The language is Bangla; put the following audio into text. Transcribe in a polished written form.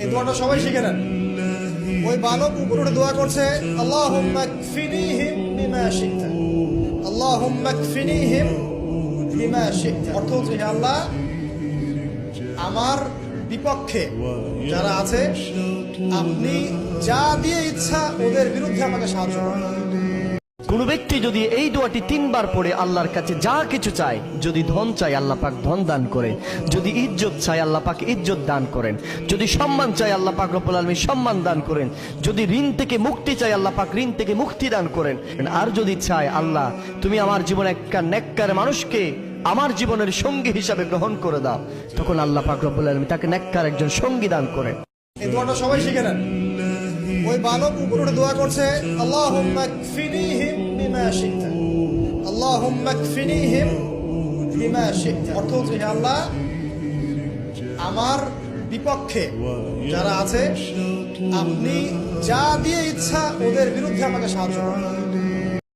এই দোয়াটা সবাই শিখে নেন। ওই বালক উপরে উঠে দোয়া করছে, আল্লাহুম্মা কফিনিহিম বিমা শি'তা, আল্লাহুম্মা কফিনিহিম বিমা শি'তা। অর্থ হচ্ছে, হে আল্লাহ, আমার বিপক্ষে যারা আছে আপনি যা দিয়ে ইচ্ছা ওদের বিরুদ্ধে আমাকে সাহায্য করুন। কোন ব্যক্তি যদি এই দোয়াটি 3 বার পড়ে আল্লাহর কাছে যা কিছু চায়, যদি ধন চায় আল্লাহ পাক ধন দান করেন, যদি ইজ্জত চায় আল্লাহ পাক ইজ্জত দান করেন, যদি সম্মান চায় আল্লাহ পাক রব্বুল আলামিন সম্মান দান করেন, যদি ঋণ থেকে মুক্তি চায় আল্লাহ পাক ঋণ থেকে মুক্তি দান করেন, আর যদি চায় আল্লাহ তুমি আমার জীবনে একটা নেককার মানুষকে আমার জীবনের সঙ্গী হিসাবে গ্রহণ করে দাও, তখন আল্লাহ পাক রব্বুল আলামিন তাকে নেককার একজন সঙ্গী দান করেন। এই দোয়াটা সবাই শিখে নেন। ওই বালক উপরে উঠে দোয়া করছে, আল্লাহুম্মা কফিনিহিম বিমা শি'তা, আল্লাহুম্মা কফিনিহিম বিমা শি'তা। অর্থ হচ্ছে, হে আল্লাহ, আমার বিপক্ষে যারা আছে আপনি যা দিয়ে ইচ্ছা ওদের বিরুদ্ধে আমাকে সাহায্য করুন।